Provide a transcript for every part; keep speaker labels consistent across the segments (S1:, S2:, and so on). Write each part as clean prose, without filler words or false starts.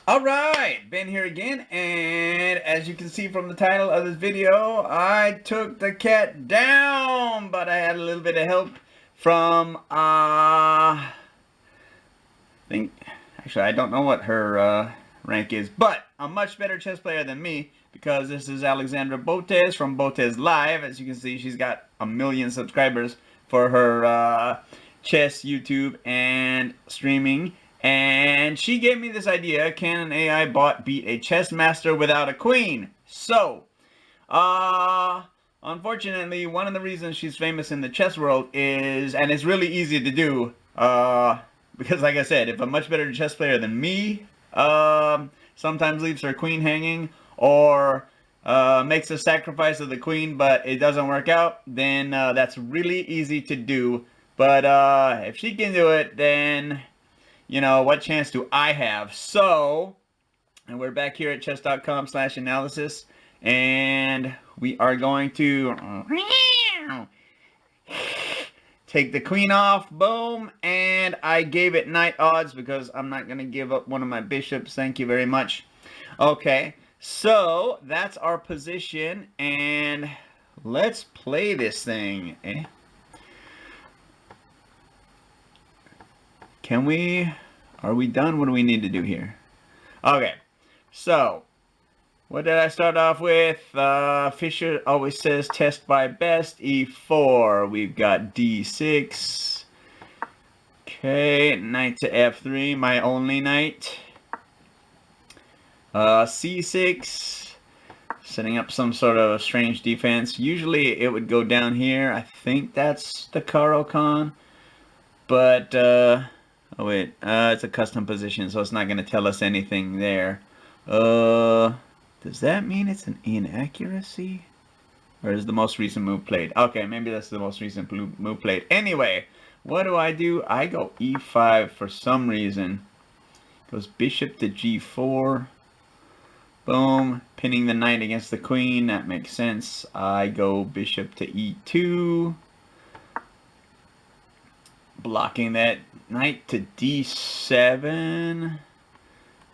S1: Alright, Ben here again, and as you can see from the title of this video, I took the cat down, but I had a little bit of help from, I don't know what her rank is, but a much better chess player than me, because this is Alexandra Botez from Botez Live. As you can see, she's got 1 million subscribers for her chess, YouTube, and streaming. And she gave me this idea: can an AI bot beat a chess master without a queen? So, unfortunately, one of the reasons she's famous in the chess world is, and it's really easy to do, because like I said, if a much better chess player than me, sometimes leaves her queen hanging, or makes a sacrifice of the queen, but it doesn't work out, then that's really easy to do. But if she can do it, then you know, what chance do I have? So, and we're back here at chess.com/analysis, and we are going to take the queen off, boom, and I gave it knight odds because I'm not going to give up one of my bishops. Thank you very much. Okay, so that's our position, and let's play this thing. Can we? Are we done? What do we need to do here? Okay, so what did I start off with? Fisher always says test by best. E4. We've got D6. Okay, knight to F3. My only knight. C6. Setting up some sort of strange defense. Usually it would go down here. I think that's the Caro-Kann. But, oh wait, it's a custom position, so it's not going to tell us anything there. Does that mean it's an inaccuracy? Or is the most recent move played? Okay, maybe that's the most recent move played. Anyway, what do? I go E5 for some reason. Goes bishop to G4. Boom. Pinning the knight against the queen. That makes sense. I go bishop to E2. Blocking that knight to D7.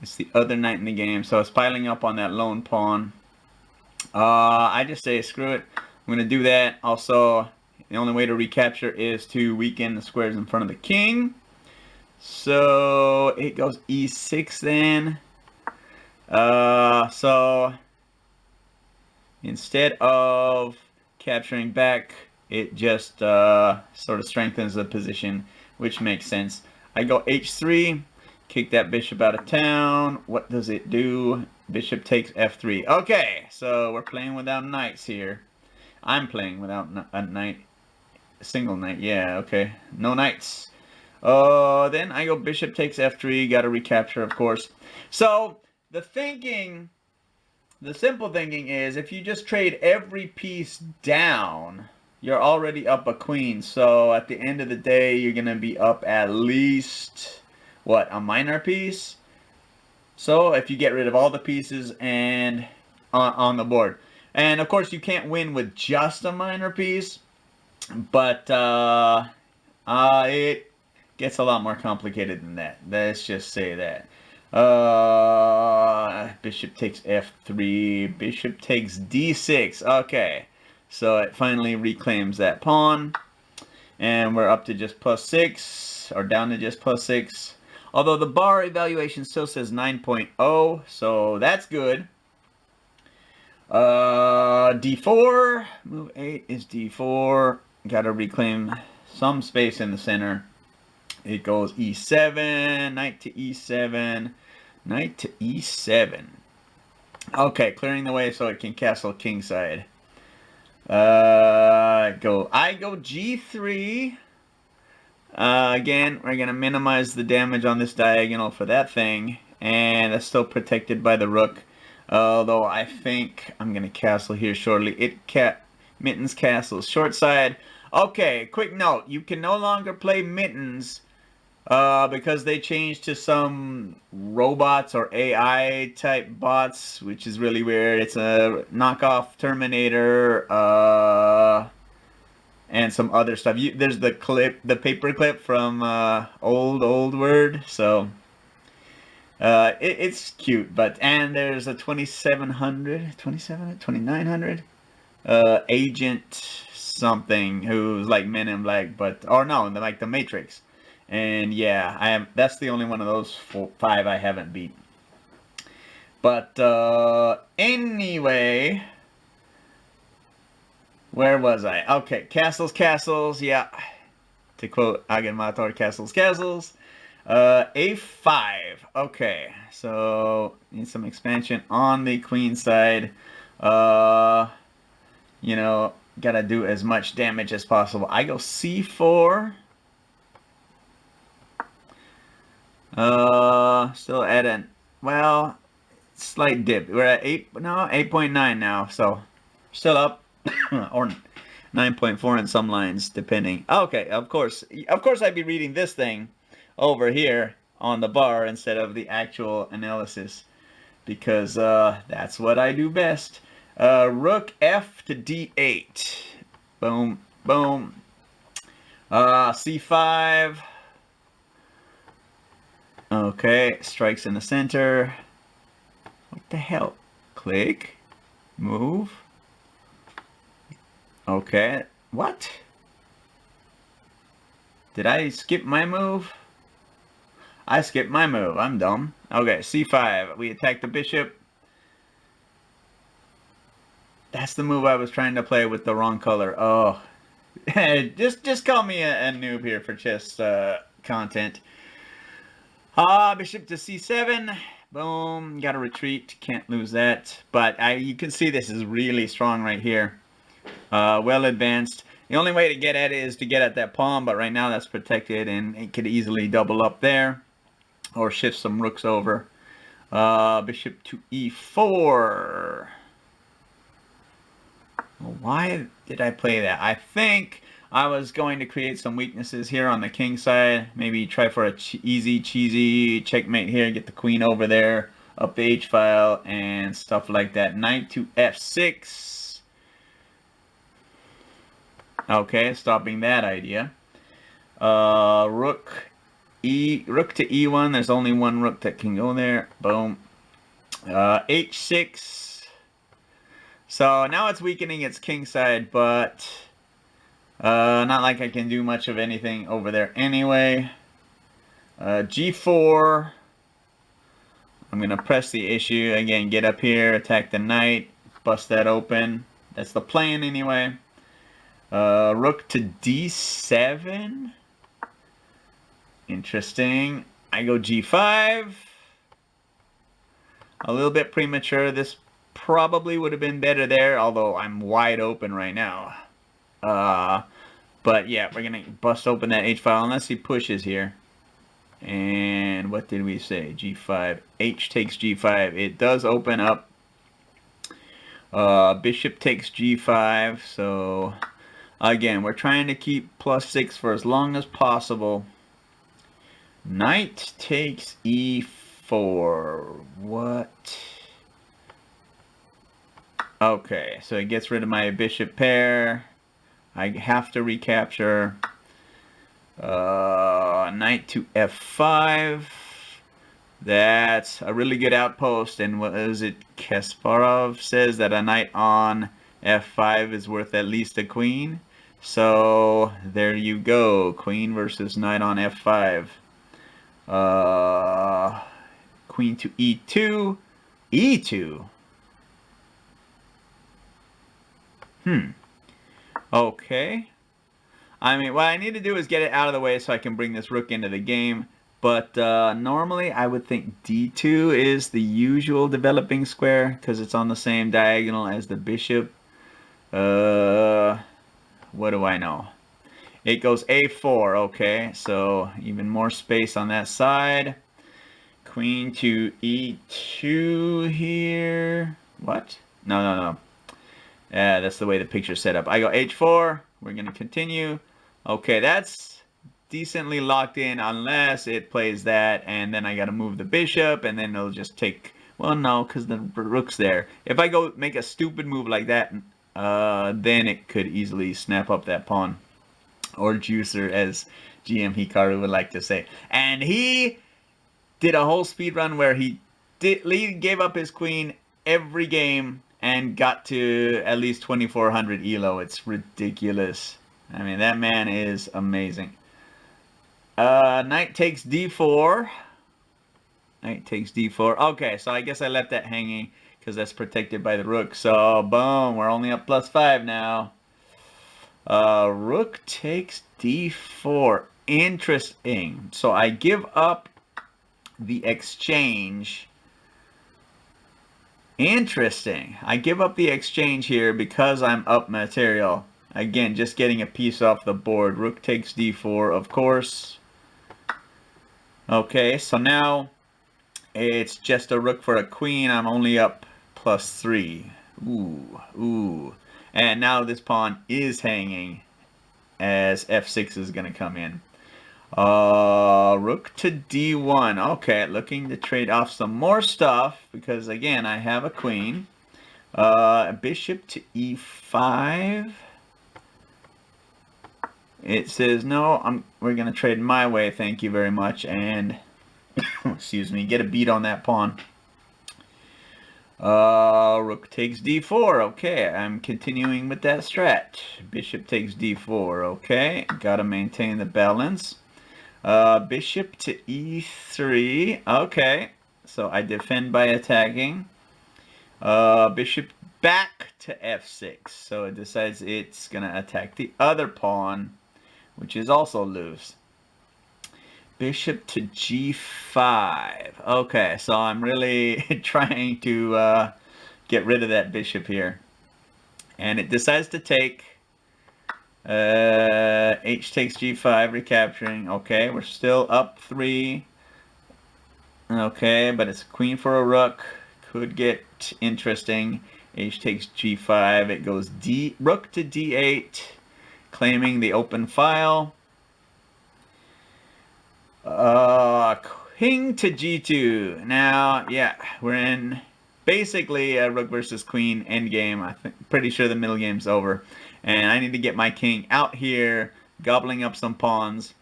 S1: It's the other knight in the game, so it's piling up on that lone pawn. I just say screw it. I'm going to do that. Also, the only way to recapture is to weaken the squares in front of the king. So it goes E6 then. So instead of capturing back, it just sort of strengthens the position, which makes sense. I go H3, kick that bishop out of town. What does it do? Bishop takes F3. Okay, so we're playing without knights here. I'm playing without a knight. A single knight, yeah, okay. No knights. Then I go bishop takes F3. Got to recapture, of course. So the simple thinking is, if you just trade every piece down, you're already up a queen. So at the end of the day, you're going to be up at least, what, a minor piece? So if you get rid of all the pieces and on the board. And of course, you can't win with just a minor piece, but it gets a lot more complicated than that. Let's just say that. Bishop takes F3. Bishop takes D6. Okay. So it finally reclaims that pawn. And we're up to just +6. Or down to just +6. Although the bar evaluation still says 9.0. So that's good. D4. Move 8 is D4. Gotta reclaim some space in the center. It goes E7, knight to E7, knight to E7. Okay, clearing the way so it can castle kingside. I go G3. Again, we're going to minimize the damage on this diagonal for that thing. And that's still protected by the rook. Although I think I'm going to castle here shortly. Mittens castles short side. Okay, quick note. You can no longer play Mittens because they changed to some robots or AI type bots, which is really weird. It's a knockoff Terminator and some other stuff. There's the paper clip from old Word. So It's cute, and there's a 2900 agent something who's like Men in Black, or no, like the Matrix. And yeah, that's the only one of those 5 I haven't beat. But anyway, where was I? Okay, castles, yeah. To quote Agenmator, castles. A5. Okay, so need some expansion on the queen side. You know, gotta do as much damage as possible. I go C4. Still at slight dip. We're at 8.9 now, so still up, or 9.4 in some lines, depending. Okay, of course I'd be reading this thing over here on the bar instead of the actual analysis, because that's what I do best. Rook F to D8. Boom, boom. C5. Okay, strikes in the center. What the hell? Click. Move. Okay. What? Did I skip my move? I skipped my move. I'm dumb. Okay, C5. We attack the bishop. That's the move I was trying to play with the wrong color. Oh. just call me a noob here for chess content. Bishop to C7. Boom. Gotta retreat. Can't lose that. But you can see this is really strong right here. Well advanced. The only way to get at it is to get at that pawn, but right now that's protected, and it could easily double up there or shift some rooks over. Bishop to E4. Well, why did I play that? I think I was going to create some weaknesses here on the king side. Maybe try for a easy, cheesy checkmate here. Get the queen over there, up the H file, and stuff like that. Knight to F6. Okay, stopping that idea. Rook to E1. There's only one rook that can go there. Boom. H6. So now it's weakening its king side, but not like I can do much of anything over there anyway. G4. I'm going to press the issue. Again, get up here, attack the knight, bust that open. That's the plan anyway. Rook to D7. Interesting. I go G5. A little bit premature. This probably would have been better there, although I'm wide open right now. But yeah, we're going to bust open that H file unless he pushes here. And what did we say? G5. H takes G5. It does open up. Bishop takes G5. So again, we're trying to keep +6 for as long as possible. Knight takes E4. What? Okay, so it gets rid of my bishop pair. I have to recapture. Knight to F5. That's a really good outpost. And what is it? Kasparov says that a knight on F5 is worth at least a queen. So there you go. Queen versus knight on F5. Queen to E2. E2. Okay. I mean, what I need to do is get it out of the way so I can bring this rook into the game. But normally I would think D2 is the usual developing square because it's on the same diagonal as the bishop. What do I know? It goes A4. Okay, so even more space on that side. Queen to E2 here. What? No. Yeah, that's the way the picture's set up. I go H4. We're going to continue. Okay, that's decently locked in unless it plays that, and then I got to move the bishop, and then it'll just take... Well, no, because the rook's there. If I go make a stupid move like that, then it could easily snap up that pawn. Or juicer, as GM Hikaru would like to say. And he did a whole speed run where he gave up his queen every game and got to at least 2400 elo. It's ridiculous. I mean, that man is amazing. Knight takes d4. Knight takes d4. Okay, so I guess I left that hanging because that's protected by the rook. So, boom, we're only up +5 now. Rook takes d4. Interesting. So I give up the exchange. Interesting. I give up the exchange here because I'm up material. Again, just getting a piece off the board. Rook takes d4, of course. Okay, so now it's just a rook for a queen. I'm only up +3. Ooh. And now this pawn is hanging as f6 is going to come in. Rook to d1. Okay, looking to trade off some more stuff because, again, I have a queen. Bishop to e5. It says, no, we're going to trade my way, thank you very much, and, excuse me, get a beat on that pawn. Rook takes d4, okay, I'm continuing with that strat. Bishop takes d4, okay, gotta maintain the balance. Bishop to e3, okay, so I defend by attacking. Bishop back to f6, so it decides it's gonna attack the other pawn, which is also loose. Bishop to g5. Okay, so I'm really trying to get rid of that bishop here. And it decides to take. H takes g5, recapturing. Okay, we're still up 3. Okay, but it's queen for a rook. Could get interesting. H takes g5. It goes rook to d8. Claiming the open file. King to g2. Now, yeah, we're in basically a rook versus queen endgame. Pretty sure the middle game's over. And I need to get my king out here, gobbling up some pawns.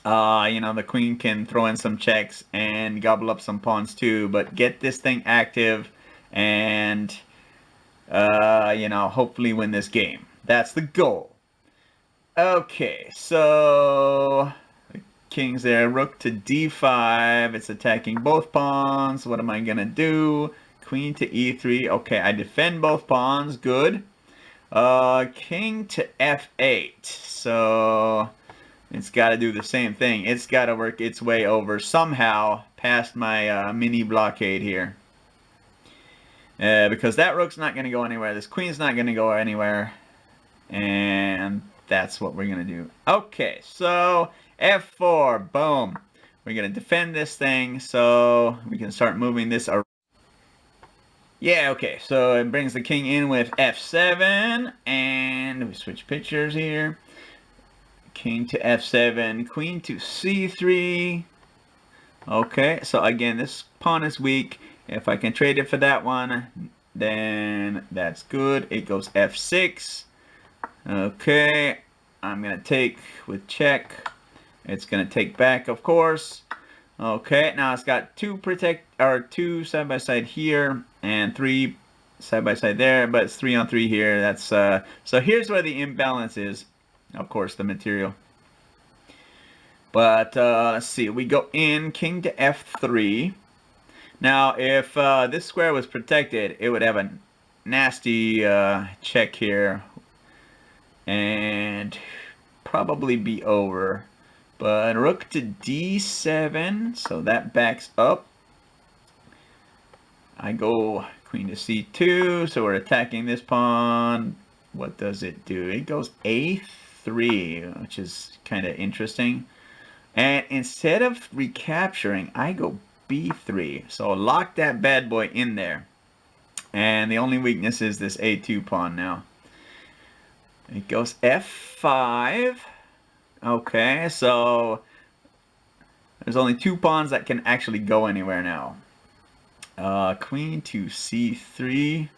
S1: You know, the queen can throw in some checks and gobble up some pawns too. But get this thing active and, you know, hopefully win this game. That's the goal. Okay, so the king's there. Rook to d5. It's attacking both pawns. What am I going to do? Queen to e3. Okay, I defend both pawns. Good. King to f8. So it's got to do the same thing. It's got to work its way over somehow past my mini blockade here. Because that rook's not going to go anywhere. This queen's not going to go anywhere. And that's what we're going to do. Okay, so f4, boom. We're going to defend this thing so we can start moving this around. Yeah, okay, so it brings the king in with f7, and we switch pictures here. King to f7, queen to c3. Okay, so again, this pawn is weak. If I can trade it for that one, then that's good. It goes f6. Okay, I'm going to take with check. It's going to take back, of course. Okay, now it's got two side by side here and 3 side by side there, but it's 3 on 3 here. That's so here's where the imbalance is, of course, the material. But let's see, we go in king to f3. Now, if this square was protected, it would have a nasty check here and probably be over. But rook to d7, so that backs up. I go queen to c2, so we're attacking this pawn. What does it do? It goes a3, which is kind of interesting. And instead of recapturing, I go b3. So lock that bad boy in there. And the only weakness is this a2 pawn now. It goes f5. Okay, so there's only 2 pawns that can actually go anywhere now. Queen to c3.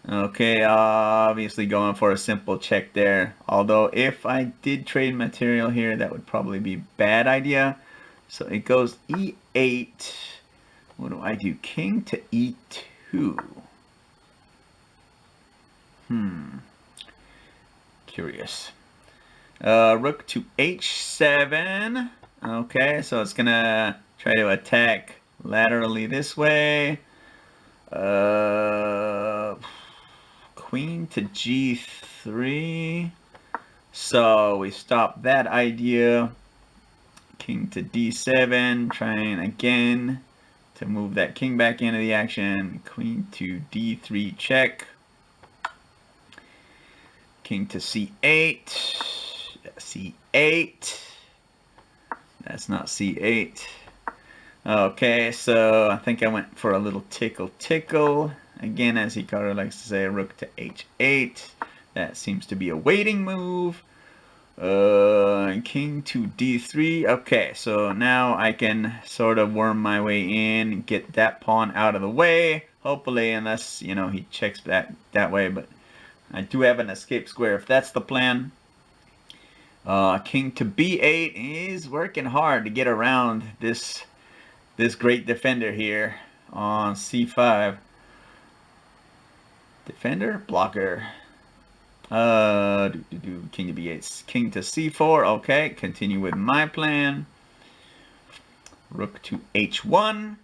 S1: Okay, obviously going for a simple check there. Although if I did trade material here, that would probably be a bad idea. So it goes e8. What do I do? King to e2. Curious. Rook to h7. Okay, so it's gonna try to attack laterally this way. Queen to g3. So we stop that idea. King to d7, trying again to move that king back into the action. Queen to d3 check. King to c8. c8. That's not c8. Okay, so I think I went for a little tickle. Again, as Hikaru likes to say, rook to h8. That seems to be a waiting move. King to d3. Okay, so now I can sort of worm my way in and get that pawn out of the way. Hopefully, unless, you know, he checks that way. But I do have an escape square if that's the plan. King to b8 is working hard to get around this great defender here on c5. Defender, blocker. King to b8, king to c4. Okay, continue with my plan. Rook to h1.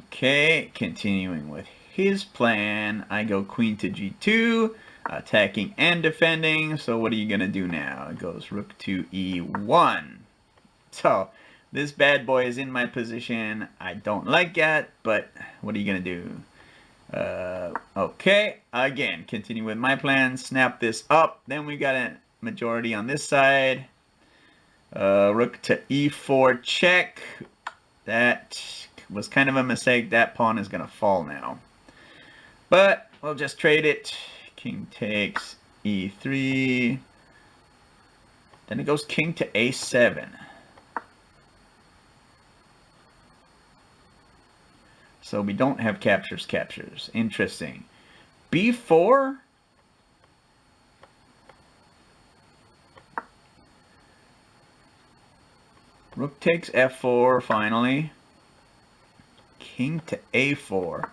S1: Okay, continuing with his plan. I go queen to g2, attacking and defending. So what are you gonna do now? It goes rook to e1. So this bad boy is in my position. I don't like it, but what are you gonna do? Okay, again, continue with my plan. Snap this up. Then we got a majority on this side. Rook to e4 check. That was kind of a mistake. That pawn is going to fall now. But we'll just trade it. King takes e3. Then it goes king to a7. So we don't have captures. Interesting. b4? Rook takes f4 finally. King to a4.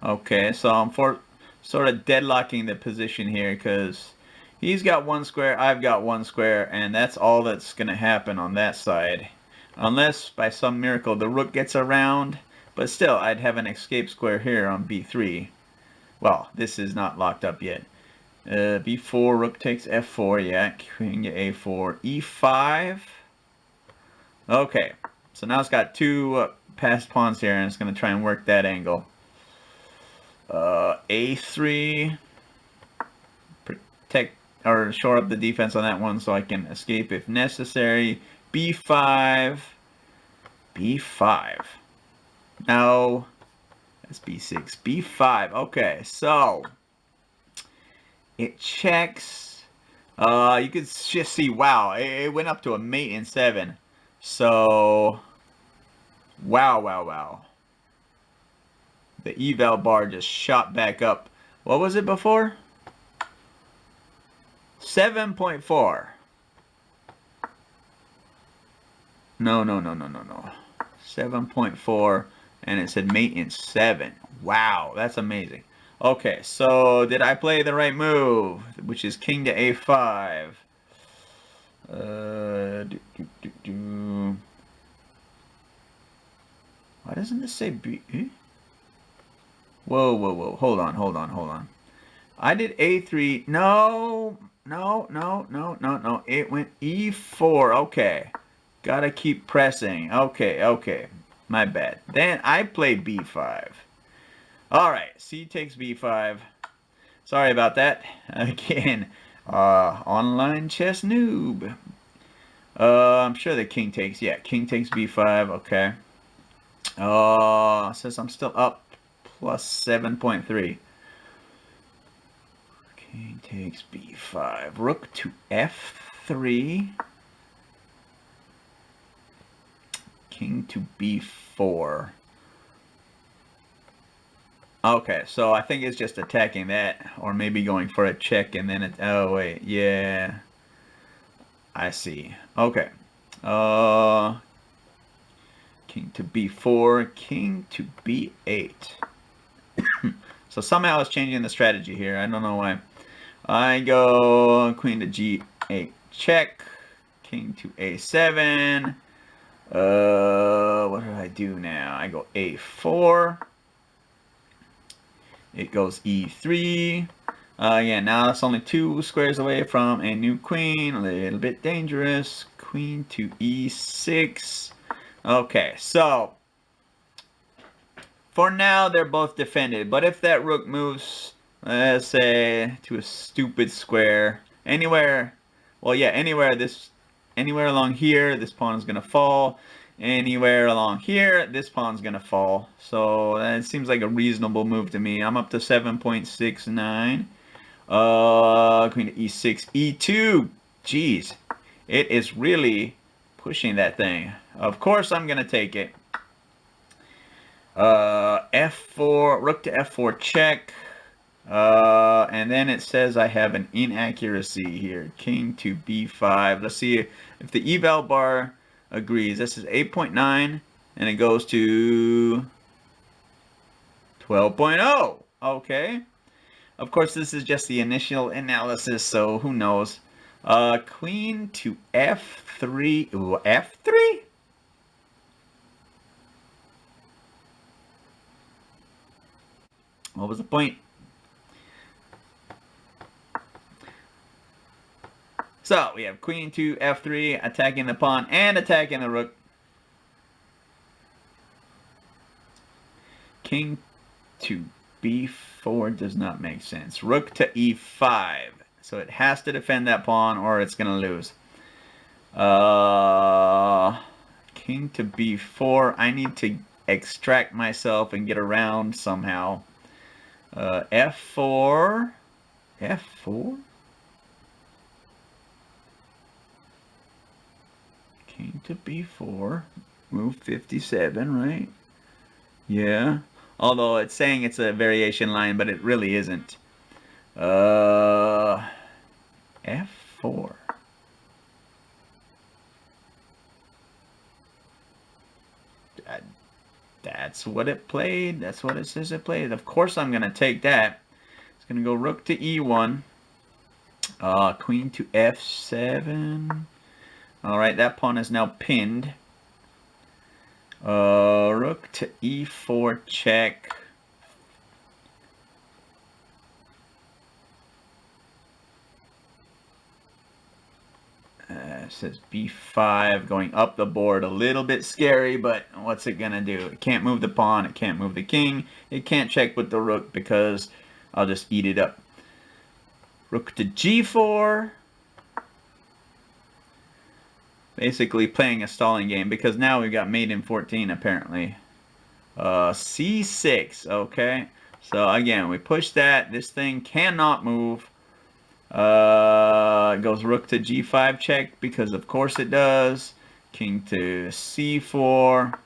S1: Okay, so I'm sort of deadlocking the position here because he's got one square, I've got one square, and that's all that's going to happen on that side. Unless by some miracle the rook gets around. But still, I'd have an escape square here on b3. Well, this is not locked up yet. b4, rook takes f4, yeah. King to a4, e5. Okay, so now it's got two passed pawns here, and it's going to try and work that angle. a3. Protect, or shore up the defense on that one so I can escape if necessary. b5. b5. No, that's b6. b5. Okay, so it checks. You could just see, wow, it went up to a mate in 7. So, wow. The eval bar just shot back up. What was it before? 7.4. No. 7.4. And it said mate in 7. Wow, that's amazing. Okay, so did I play the right move? Which is king to a5. Why doesn't this say B? Whoa. Hold on. I did a3. No. It went e4. Okay. Gotta keep pressing. Okay. My bad. Then I played b5. Alright, c takes b5. Sorry about that. Again, online chess noob. I'm sure the king takes, yeah, king takes b5, okay. Says I'm still up plus 7.3. King takes b5. Rook to f3. King to b4. Okay, so I think it's just attacking that, or maybe going for a check and then it, oh wait, yeah. I see. Okay. King to b4, king to b8. So somehow it's changing the strategy here. I don't know why. I go queen to g8 check, king to a7. What do I do now? I go a4. It goes e3. Yeah, now it's only 2 squares away from a new queen. A little bit dangerous. Queen to e6. Okay, so for now they're both defended. But if that rook moves, let's say, to a stupid square, anywhere, well, yeah, anywhere along here, this pawn is gonna fall. Anywhere along here, this pawn's gonna fall. So that seems like a reasonable move to me. I'm up to 7.69. Queen to e6, e2. Jeez, it is really pushing that thing. Of course, I'm gonna take it. F4, rook to f4 check. And then it says I have an inaccuracy here. King to b5. Let's see if the eval bar agrees. This is 8.9 and it goes to 12.0. Okay. Of course, this is just the initial analysis, so who knows. Queen to f3. Ooh, f3? What was the point? So we have queen to f3, attacking the pawn and attacking the rook. King to b4 does not make sense. Rook to e5. So it has to defend that pawn or it's going to lose. King to b4. I need to extract myself and get around somehow. F4. F4? King to b4. Move 57, right? Yeah. Although it's saying it's a variation line, but it really isn't. F4. That's what it played. That's what it says it played. Of course I'm going to take that. It's going to go rook to e1. Queen to f7. Alright, that pawn is now pinned. Rook to e4 check. It says b5 going up the board. A little bit scary, but what's it gonna do? It can't move the pawn. It can't move the king. It can't check with the rook because I'll just eat it up. Rook to g4. Basically playing a stalling game because now we've got mate in 14 apparently. C6. Okay. So again, we push that. This thing cannot move. It goes rook to g5 check because of course it does. King to c4.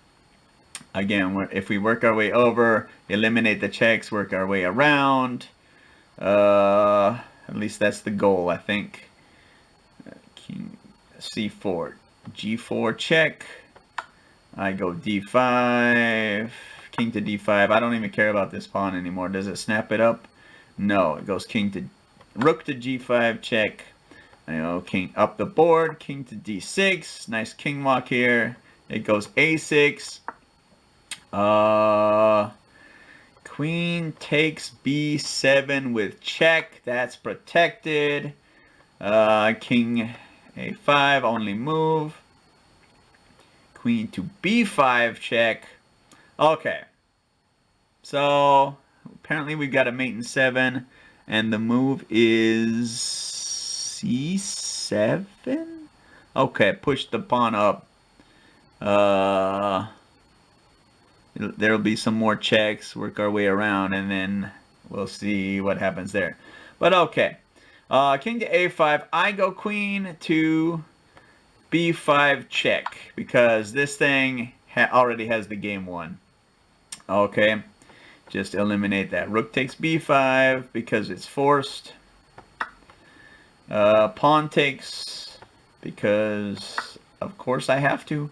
S1: Again, if we work our way over, eliminate the checks, work our way around. At least that's the goal, I think. King c4, g4 check. I go d5, king to d5. I don't even care about this pawn anymore. Does it snap it up? No, it goes rook to g5 check. You know, king up the board, king to d6. Nice king walk here. It goes a6. Queen takes b7 with check. That's protected. King a5, only move. Queen to b5 check. Okay. So apparently we've got a mate in 7. And the move is c7? Okay, push the pawn up. There'll be some more checks, work our way around, and then we'll see what happens there. But okay. King to a5. I go queen to b5 check because this thing already has the game won. Okay. Just eliminate that. Rook takes b5 because it's forced. Pawn takes because Of course I have to.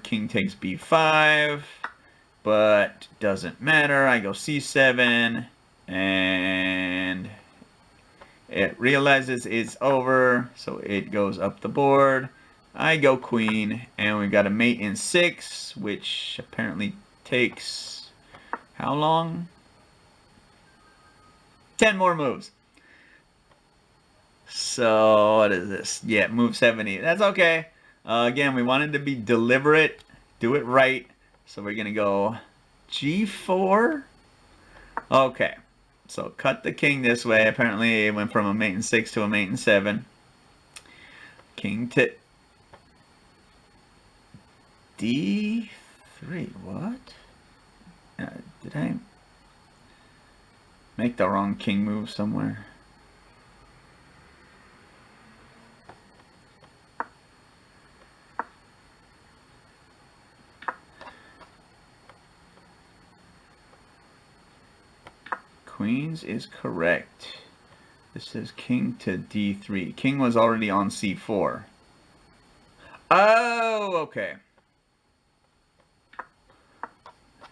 S1: King takes b5, but doesn't matter. I go c7, and it realizes it's over, so it goes up the board. I go queen, and we've got a mate in 6, which apparently takes how long? 10 more moves. So what is this? Yeah, move 70. That's okay. Again, we wanted to be deliberate, do it right. So we're gonna go g4. Okay, so cut the king this way. Apparently it went from a mate in 6 to a mate in 7. King to d3. What? Did I make the wrong king move somewhere? Queens is correct. This says king to d3. King was already on c4. Oh, okay.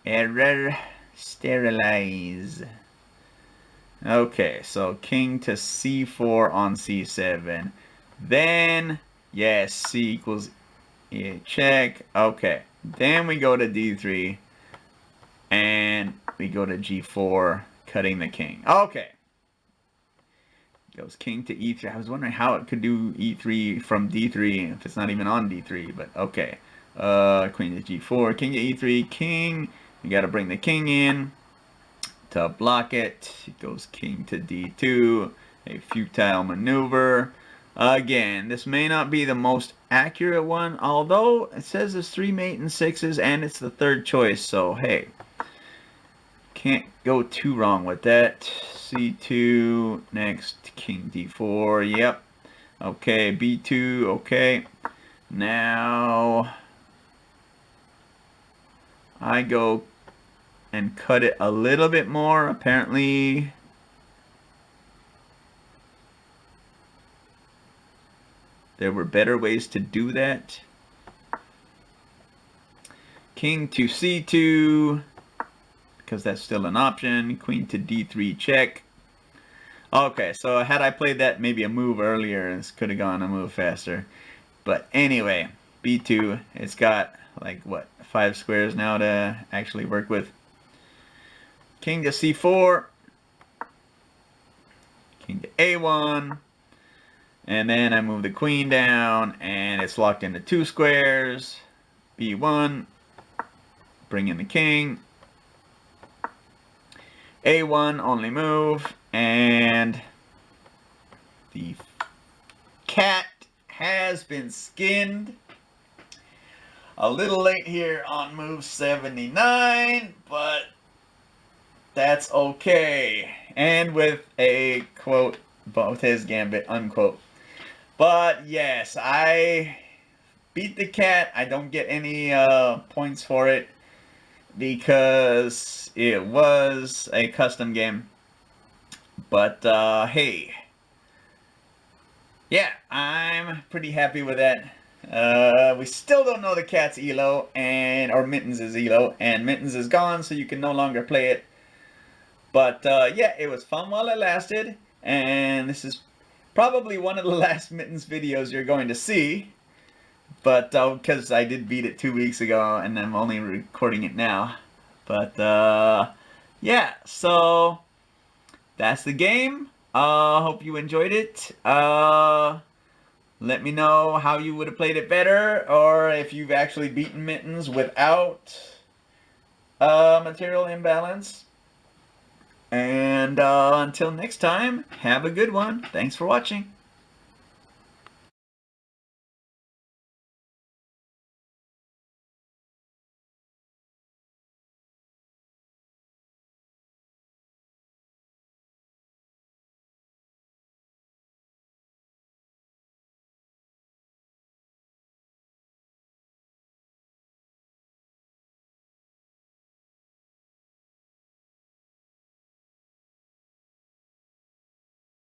S1: Error. Sterilize. Okay, so king to c4 on c7. Then, yes, c equals a check. Okay, then we go to d3. And we go to g4. Cutting the king. Okay. Goes king to e3. I was wondering how it could do e3 from d3 if it's not even on d3, but okay. Queen to g4, king to e3, king. You got to bring the king in to block it. It goes king to d2, a futile maneuver. Again, this may not be the most accurate one, although it says there's 3 mate and 6s and it's the 3rd choice, so hey. Can't go too wrong with that. c2, next king d4, yep. Okay, b2, okay. Now I go and cut it a little bit more. Apparently there were better ways to do that. King to c2, because that's still an option. Queen to d3 check. Okay, so had I played that maybe a move earlier, this could have gone a move faster. But anyway, b2, it's got like what, 5 squares now to actually work with. King to c4. King to a1. And then I move the queen down and it's locked into 2 squares. b1. Bring in the king. A1 only move, and the cat has been skinned. A little late here on move 79, but that's okay. And with a quote, Botez Gambit, unquote. But yes, I beat the cat. I don't get any points for it, because it was a custom game. But hey, yeah, I'm pretty happy with that. We still don't know the cat's elo, or Mittens' elo, and Mittens is gone, so you can no longer play it. But yeah, it was fun while it lasted, and this is probably one of the last Mittens videos you're going to see. But because I did beat it 2 weeks ago and I'm only recording it now. But yeah, so that's the game. Hope you enjoyed it. Let me know how you would have played it better, or if you've actually beaten Mittens without material imbalance. And until next time, have a good one. Thanks for watching.